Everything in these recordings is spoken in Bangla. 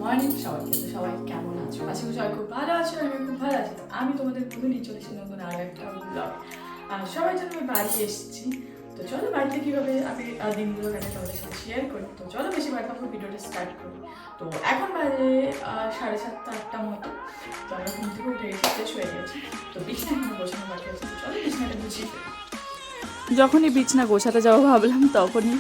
মর্নিং সবাইকে। তো সবাই কেমন আছো? আশা করি সবাই খুব ভালো আছো, আমি খুব ভালো আছি। তো আমি তোমাদের বন্ধু নিয়ে চলেছি নতুন আরো একটা ব্লগ। আর সবাই জন্য আমি বাড়ি এসেছি। তো চলো বাড়িতে কীভাবে আমি দিনগুলো কাটে তোমাদের সাথে শেয়ার করি। তো চলো বেশি ভাববো ভিডিওটা স্টার্ট করি। তো এখন বাজে 7:30-8টা মতো। তো আমরা ঘুম থেকে উঠে গেছি, ফ্রেশ হয়ে গেছি। তো বিছনা এখনো গোছানো বাকি আছে। তো চলো বিছনাটা গুছিয়ে ফেলি। যখনই বিছনা গোছাতে যাবো ভাবলাম তখনই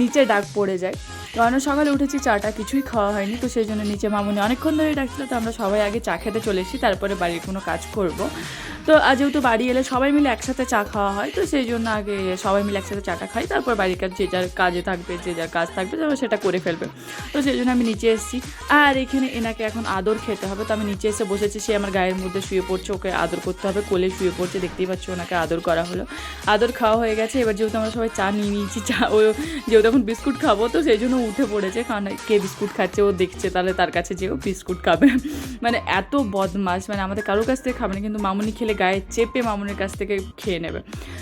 নিচে ডাক পড়ে যায়। কারণ সকালে উঠেছি, চাটা কিছুই খাওয়া হয়নি, তো সেই জন্য নিচে মামুনি অনেকক্ষণ ধরে ডাকছিল। তো আমরা সবাই আগে চা খেতে চলে এসেছি, তারপরে বাড়ির কোনো কাজ করব। তো যেহেতু বাড়ি এলে সবাই মিলে একসাথে চা খাওয়া হয়, তো সেই জন্য আগে সবাই মিলে একসাথে চাটা খাই, তারপর বাড়ির কাজ যে যার কাজে থাকবে, যে যার কাজ থাকবে সেটা করে ফেলবে। তো সেই জন্য আমি নিচে এসেছি। আর এখানে এনাকে এখন আদর খেতে হবে, তো আমি নিচে এসে বসেছি। সে আমার গায়ের মধ্যে শুয়ে পড়ছে, ওকে আদর করতে হবে, কোলে শুয়ে পড়ছে, দেখতেই পাচ্ছ। ওনাকে আদর করা হলো, আদর খাওয়া হয়ে গেছে। এবার যেহেতু আমরা সবাই চা নিয়ে নিয়েছি, চা ও যেহেতু এখন বিস্কুট খাবো, তো সেই জন্য উঠে পড়েছে। কারণ কে বিস্কুট খাচ্ছে ও দেখছে, তাহলে তার কাছে যেও বিস্কুট খাবে। মানে এত বদমাস, মানে আমাদের কারোর কাছ থেকে খাবে না, কিন্তু মামুনি খেলে গায়ে চেপে মামুনির কাছ থেকে খেয়ে নেবে।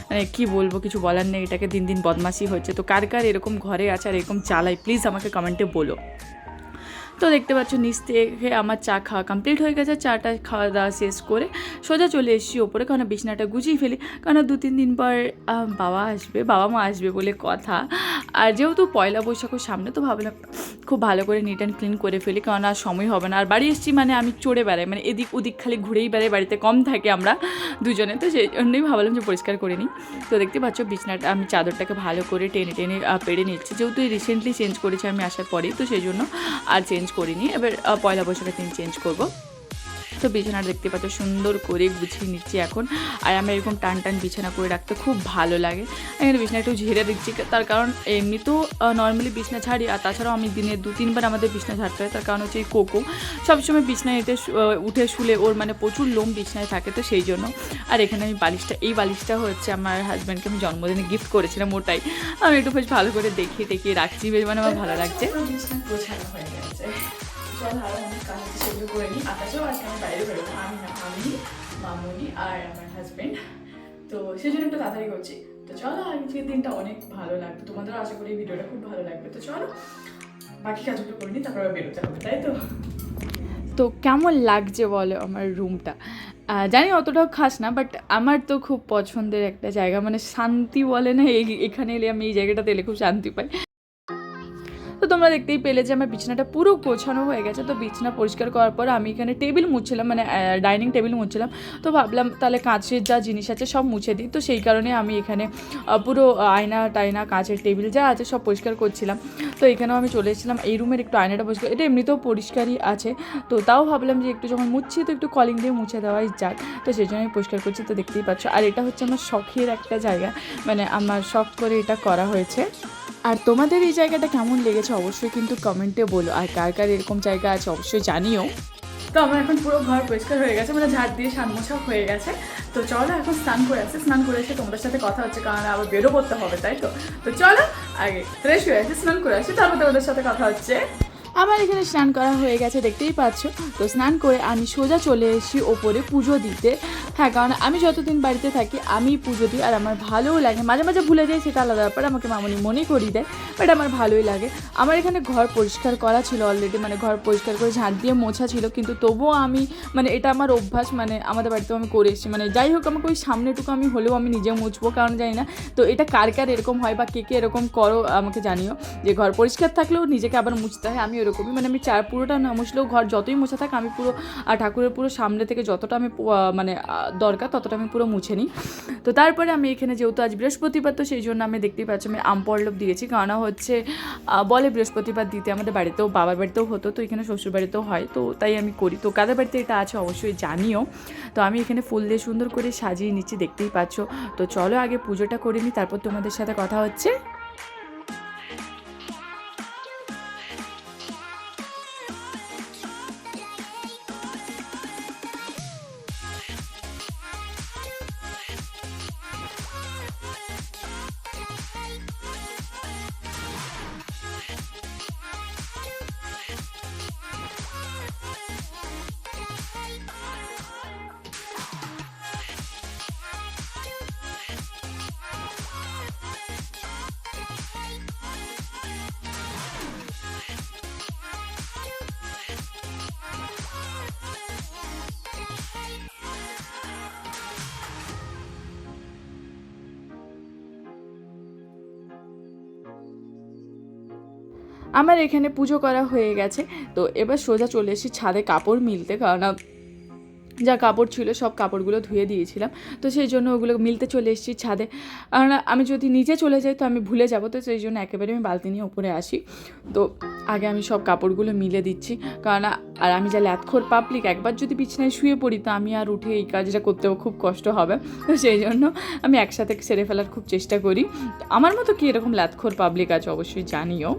মানে কি বলবো, কিছু বলার নেই, এটাকে দিন দিন বদমাশি হচ্ছে। তো কার কার এরকম ঘরে আছে আর এরকম চালাই, প্লিজ আমাকে কমেন্টে বলো। তো দেখতে পাচ্ছ নিচ থেকে আমার চা খাওয়া কমপ্লিট হয়ে গেছে। চাটা খাওয়া দাওয়া শেষ করে সোজা চলে এসেছি ওপরে, কারণ বিছানাটা গুছিয়ে ফেলি। কারণ 2-3 দিন পর বাবা মা আসবে বলে কথা। আর যেহেতু পয়লা বৈশাখের সামনে, তো ভাবলাম খুব ভালো করে নিট অ্যান্ড ক্লিন করে ফেলি, কারণ আর সময় হবে না। আর বাড়ি এসেছি মানে আমি চড়ে বেড়াই, মানে এদিক ওদিক খালি ঘুরেই বেড়াই, বাড়িতে কম থাকে আমরা দুজনে, তো সেই জন্যই ভাবলাম যে পরিষ্কার করে নিই। তো দেখতে পাচ্ছ বিছানাটা আমি চাদরটাকে ভালো করে টেনে টেনে পেড়ে নিচ্ছি, যেহেতু রিসেন্টলি চেঞ্জ করেছি আমি আসার পরেই, তো সেই জন্য আর চেঞ্জ করিনি। এবার পয়লা বৈশাখের দিন চেঞ্জ করব। তো বিছানাটা দেখতে পাচ্ছ সুন্দর করে গুছিয়ে নিচ্ছি এখন। আর আমার এরকম টান টান বিছানা করে রাখতে খুব ভালো লাগে। এখানে বিছানা একটু ঝেড়ে দিচ্ছি, তার কারণ এমনি তো নর্মালি বিছনা ঝাড়ি, আর তাছাড়াও আমি দিনে 2-3 বার আমাদের বিছনা ঝাড়তে হয়। তার কারণ হচ্ছে এই কোকো সবসময় বিছনায় উঠে শুলে ওর মানে প্রচুর লোম বিছনায় থাকে, তো সেই জন্য। আর এখানে আমি এই বালিশটা হচ্ছে আমার হাজব্যান্ডকে আমি জন্মদিনে গিফট করেছিলাম, ওটাই আমি একটু বেশ ভালো করে দেখিয়ে রাখছি, বেশ মানে আমার ভালো লাগছে। বিছনা গোছানো হয়ে গেছে। চল আরো অনেক কাজ আছে, সেগুলো করে নিই। আকাশেও আজকে আমি বাইরে বেরোবো, আমি মামুনি আর আমার হাজব্যান্ড। তো সেই জন্য একটু তাড়াতাড়ি করছি। তো চলো, আজকের দিনটা অনেক ভালো লাগবে, তোমাদেরও আশা করি এই ভিডিওটা খুব ভালো লাগবে। তো চলো বাকি কাজগুলো করে নিই, তারপর বেরোতে হবে, তাই তো? তো কেমন লাগছে বলো আমার রুমটা? জানি অতটাও খাস না, বাট আমার তো খুব পছন্দের একটা জায়গা, মানে শান্তি বলে না, এখানে এলে আমি এই জায়গাটাতে এলে খুব শান্তি পাই। তো তোমরা দেখতেই পেলে যে আমার বিছানাটা পুরো গোছানো হয়ে গেছে। তো বিছানা পরিষ্কার করার পর আমি এখানে টেবিল মুছছিলাম, মানে ডাইনিং টেবিল মুছছিলাম। তো ভাবলাম তাহলে কাঁচের যা জিনিস আছে সব মুছে দিই, তো সেই কারণে আমি এখানে পুরো আয়না টায়না কাঁচের টেবিল যা আছে সব পরিষ্কার করছিলাম। তো এখানেও আমি চলে এসেছিলাম, এই রুমের একটু আয়নাটা পরিষ্কার, এটা এমনিতেও পরিষ্কারই আছে। তো তাও ভাবলাম যে একটু যখন মুছছি তো একটু কলিং দিয়ে মুছে দেওয়াই যাক, তো সেই জন্য আমি পরিষ্কার করছি। তো দেখতেই পাচ্ছ, আর এটা হচ্ছে আমার শখের একটা জায়গা, মানে আমার শখ করে এটা করা হয়েছে। আর তোমাদের এই জায়গাটা কেমন লেগেছে অবশ্যই কিন্তু কমেন্টে বলো, আর কার কার এরকম জায়গা আছে অবশ্যই জানিও। তো আমার এখন পুরো ঘর পরিষ্কার হয়ে গেছে, মানে ঝাড় দিয়ে সান মোছা হয়ে গেছে। তো চলো এখন স্নান করে আসছে, স্নান করে এসে তোমাদের সাথে কথা হচ্ছে, কারণ আবার বেরো করতে হবে, তাই তো? তো চলো আগে ফ্রেশ হয়ে আসে, স্নান করে আসি, তারপর তোমাদের সাথে কথা হচ্ছে। আমার এখানে স্নান করা হয়ে গেছে, দেখতেই পাচ্ছ। তো স্নান করে আমি সোজা চলে এসেছি ওপরে পুজো দিতে। হ্যাঁ, কারণ আমি যতদিন বাড়িতে থাকি আমি পুজো দিই, আর আমার ভালোও লাগে। মাঝে মাঝে ভুলে যাই, সেটা আলাদা ব্যাপার, আমাকে মামনি মনে করিয়ে দেয়, বাট আমার ভালোই লাগে। আমার এখানে ঘর পরিষ্কার করা ছিল অলরেডি, মানে ঘর পরিষ্কার করে ঝাঁট দিয়ে মোছা ছিল, কিন্তু তবুও আমি মানে এটা আমার অভ্যাস, মানে আমাদের বাড়িতেও আমি করে এসেছি। মানে যাই হোক, আমাকে ওই সামনেটুকু আমি হলেও আমি নিজে মুছবো, কারণ জানি না তো এটা কার কার এরকম হয় বা কে কে এরকম করো আমাকে জানিও, যে ঘর পরিষ্কার থাকলেও নিজেকে আবার মুছতে হয়। আমি ওরকমই, মানে আমি পুরোটা না মুছলেও ঘর যতই মোছা থাকে আমি পুরো ঠাকুরের পুরো সামনে থেকে যতটা আমি মানে দরকার ততটা আমি পুরো মুছে নিই। তো তারপরে আমি এখানে যেহেতু আজ বৃহস্পতিবার, তো সেই জন্য আমি দেখতেই পাচ্ছি আমি আম পল্লব দিয়েছি, কারণ হচ্ছে বলে বৃহস্পতিবার দিতে, আমাদের বাড়িতেও বাবার বাড়িতেও হতো, তো এখানে শ্বশুর বাড়িতেও হয়, তো তাই আমি করি। তো কাদের বাড়িতে এটা আছে অবশ্যই জানিও। তো আমি এখানে ফুল দিয়ে সুন্দর করে সাজিয়ে নিচ্ছি, দেখতেই পাচ্ছ। তো চলো আগে পুজোটা করে নিই, তারপর তোমাদের সাথে কথা হচ্ছে। আমার এখানে পুজো করা হয়ে গেছে। তো এবার সোজা চলে এসেছি ছাদে কাপড় মিলতে, কারণ যা কাপড় ছিল সব কাপড়গুলো ধুয়ে দিয়েছিলাম, তো সেই জন্য ওগুলো মিলতে চলে এসেছি ছাদে। আর আমি যদি নিচে চলে যাই তো আমি ভুলে যাব, তো সেই জন্য একেবারে আমি বালতি নিয়ে উপরে আসি। তো আগে আমি সব কাপড়গুলো মিলে দিচ্ছি, কারণ আর আমি যা ল্যাথখোর পাবলিক, একবার যদি বিছানায় শুয়ে পড়ি তো আমি আর উঠে এই কাজটা করতেও খুব কষ্ট হবে, তো সেই জন্য আমি একসাথে সেরে ফেলার খুব চেষ্টা করি। আমার মতো কি এরকম ল্যাথখোর পাবলিক আছে অবশ্যই জানিও।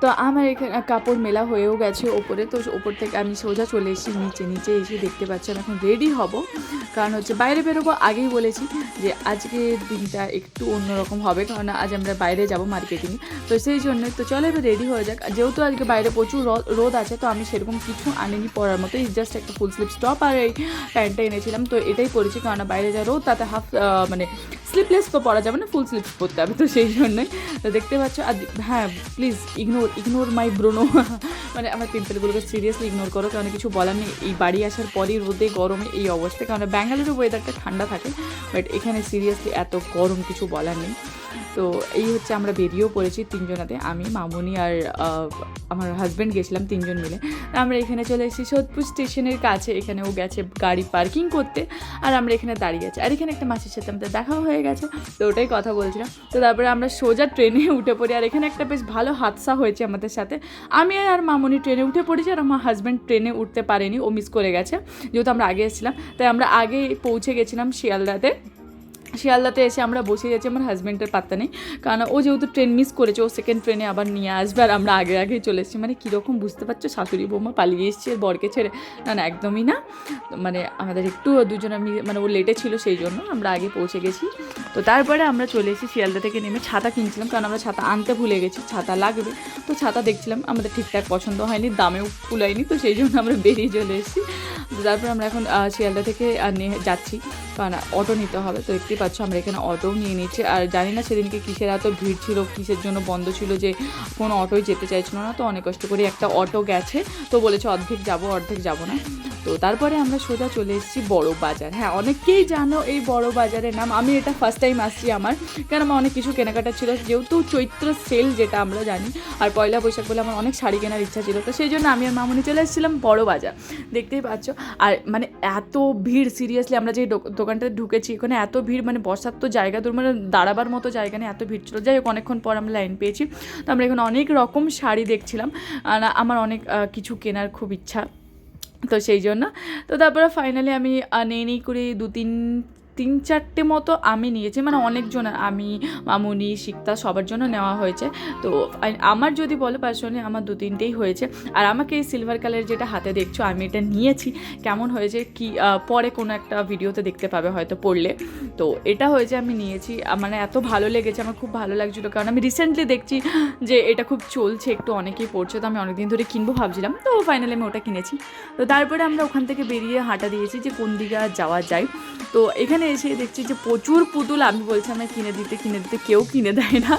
তো আমার এখানে কাপড় মেলা হয়েও গেছে ওপরে, তো ওপর থেকে আমি সোজা চলে এসেছি নিচে এসে দেখতে পাচ্ছি আমি এখন রেডি হব, কারণ হচ্ছে বাইরে বেরোবো। আগেই বলেছি যে আজকের দিনটা একটু অন্যরকম হবে, কারণ আজ আমরা বাইরে যাব মার্কেটিংয়ে, তো সেই জন্যই। তো চলো এবার রেডি হয়ে যাক। যেহেতু আজকে বাইরে প্রচুর রোদ আছে, তো আমি সেরকম কিছু আনিনি পরার মতো, জাস্ট একটা ফুল স্লিভ টপ আর এই প্যান্টটা এনেছিলাম, তো এটাই পরেছি, কারণ বাইরে যা রোদ তাতে হাফ মানে স্লিভলেস তো পরা যাবে না, ফুল স্লিভস পরতে হবে, তো সেই জন্যই। তো দেখতে পাচ্ছ। আর হ্যাঁ, প্লিজ ইগনোর মাই ব্রোনো, মানে আমার পিম্পলগুলোকে সিরিয়াসলি ইগনোর করো, কারণ কিছু বলার নেই। এই বাড়ি আসার পরই রোদে গরমে এই অবস্থা, কারণ ব্যাঙ্গালোরের ওয়েদারটা ঠান্ডা থাকে, বাট এখানে সিরিয়াসলি এত গরম কিছু বলার নেই। তো এই হচ্ছে আমরা বেরিয়েও পড়েছি তিনজনাতে, আমি, মামুনি আর আমার হাজব্যান্ড গেছিলাম, তিনজন মিলে। আমরা এখানে চলে এসেছি সোদপুর স্টেশনের কাছে। এখানে ও গেছে গাড়ি পার্কিং করতে, আর আমরা এখানে দাঁড়িয়ে আছি। আর এখানে একটা মাসির সাথে আমাদের দেখাও হয়ে গেছে, তো ওটাই কথা বলছিলাম। তো তারপরে আমরা সোজা ট্রেনে উঠে পড়ি, আর এখানে একটা বেশ ভালো হাদসা হয়েছে আমাদের সাথে। আমি আর মামুনি ট্রেনে উঠে পড়েছি, আর আমার হাজব্যান্ড ট্রেনে উঠতে পারেনি, ও মিস করে গেছে, যেহেতু আমরা আগে এসেছিলাম। তাই আমরা আগে পৌঁছে গেছিলাম শিয়ালদাতে এসে আমরা বসে যাচ্ছি। আমার হাজব্যান্ডের পাত্তা নেই, কারণ ও যেহেতু ট্রেন মিস করেছে, ও সেকেন্ড ট্রেনে আবার নিয়ে আসবে, আর আমরা আগেই চলে এসেছি। মানে কীরকম বুঝতে পারছো, শাশুড়ি বৌমা পালিয়ে এসছে বরকে ছেড়ে? না, একদমই না। মানে আমাদের একটু দুজনে মানে ও লেটে ছিল, সেই জন্য আমরা আগে পৌঁছে গেছি। তো তারপরে আমরা চলে এসেছি শিয়ালদা থেকে নেমে। ছাতা কিনছিলাম, কারণ আমরা ছাতা আনতে ভুলে গেছি, ছাতা লাগবে, তো ছাতা দেখছিলাম, আমাদের ঠিকঠাক পছন্দ হয়নি, দামেও কুলায়নি, তো সেই জন্য আমরা বেরিয়ে চলে এসেছি। তারপর আমরা এখন শিয়ালদা থেকে যাচ্ছি, কারণ অটো নিতে হবে। তো দেখতেই পাচ্ছ আমরা এখানে অটোও নিয়ে নিচ্ছি। আর জানি না সেদিনকে কিসের এত ভিড় ছিল, কিসের জন্য বন্ধ ছিল, যে কোনো অটোই যেতে চাইছিল না। তো অনেক কষ্ট করে একটা অটো গেছে, তো বলেছে অর্ধেক যাব না। তো তারপরে আমরা সোজা চলে এসেছি বড় বাজার। হ্যাঁ, অনেকেই জানো এই বড় বাজারের নাম, আমি এটা ফার্স্ট টাইম আসছি আমার, কারণ আমার অনেক কিছু কেনাকাটা ছিল, যেহেতু চৈত্র সেল যেটা আমরা জানি, আর পয়লা বৈশাখ বলে আমার অনেক শাড়ি কেনার ইচ্ছা ছিল, তো সেই জন্য আমি আর মামুনি চলে এসেছিলাম বড় বাজার। দেখতেই পাচ্ছ, আর মানে এত ভিড়, সিরিয়াসলি আমরা যে দোকানটাতে ঢুকেছি ওখানে এত ভিড়, মানে বসার তো জায়গা দূর, মানে দাঁড়াবার মতো জায়গা নেই, এত ভিড় ছিল। যাই হোক, অনেকক্ষণ পর আমরা লাইন পেয়েছি। তো আমরা এখানে অনেক রকম শাড়ি দেখছিলাম, আর আমার অনেক কিছু কেনার খুব ইচ্ছা, তো সেই জন্য। তো তারপরে ফাইনালি আমি নেই করে তিন চারটে মতো আমি নিয়েছি, মানে অনেকজন, আমি, মামুনি, শিক্তা, সবার জন্য নেওয়া হয়েছে। তো আমার যদি বলো পার্সোনালি আমার 2-3টেই হয়েছে। আর আমাকে এই সিলভার কালারের যেটা হাতে দেখছো, আমি এটা নিয়েছি, কেমন হয়েছে কি পরে কোনো একটা ভিডিওতে দেখতে পাবে হয়তো পড়লে। তো এটা হয়েছে, আমি নিয়েছি, মানে এত ভালো লেগেছে, আমার খুব ভালো লাগছিলো, কারণ আমি রিসেন্টলি দেখছি যে এটা খুব চলছে, একটু অনেকেই পড়ছে, তো আমি অনেকদিন ধরে কিনবো ভাবছিলাম, তো ফাইনালি আমি ওটা কিনেছি। তো তারপরে আমরা ওখান থেকে বেরিয়ে হাঁটা দিয়েছি যে কোন দিকে যাওয়া যায়। তো এখানে এসে দেখছি যে প্রচুর পুতুল, আমি বলছি আমায় কিনে দিতে, কেউ কিনে দেয় না,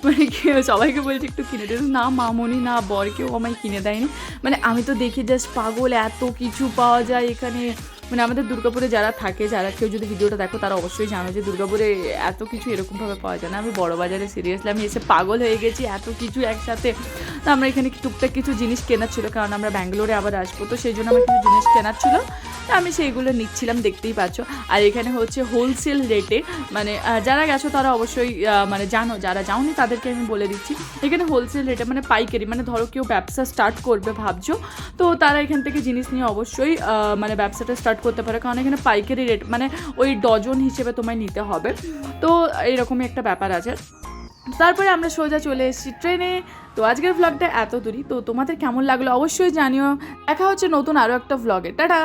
মানে সবাইকে বলছি একটু কিনে দিতে, না মামুনি না বর কেউ আমায় কিনে দেয়নি। মানে আমি তো দেখি জাস্ট পাগল, এত কিছু পাওয়া যায় এখানে। মানে আমাদের দুর্গাপুরে যারা থাকে, যারা কেউ যদি ভিডিওটা দেখো তারা অবশ্যই জানো যে দুর্গাপুরে এত কিছু এরকমভাবে পাওয়া যায় না। আমি বড় বাজারে সিরিয়াসলি আমি এসে পাগল হয়ে গেছি, এত কিছু একসাথে। তো আমরা এখানে টুকটাক কিছু জিনিস কেনার ছিল, কারণ আমরা ব্যাঙ্গালোরে আবার আসবো, তো সেই জন্য আমার কিছু জিনিস কেনার ছিল, তো আমি সেইগুলো নিচ্ছিলাম, দেখতেই পাচ্ছ। আর এখানে হচ্ছে হোলসেল রেটে, মানে যারা গেছো তারা অবশ্যই মানে জানো, যারা যাওনি তাদেরকে আমি বলে দিচ্ছি, এখানে হোলসেল রেটে মানে পাইকারি, মানে ধরো কেউ ব্যবসা স্টার্ট করবে ভাবছো, তো তারা এখান থেকে জিনিস নিয়ে অবশ্যই মানে ব্যবসাটা স্টার্ট করতে পারে, কারণ এখানে পাইকারি রেট, মানে ওই ডজন হিসেবে তোমায় নিতে হবে, তো এইরকমই একটা ব্যাপার আছে। তারপরে আমরা সোজা চলে এসেছি ট্রেনে। তো আজকের ভ্লগটা এত দূরই, তো তোমাদের কেমন লাগলো অবশ্যই জানিও। দেখা হচ্ছে নতুন আরও একটা ভ্লগে, টাটা।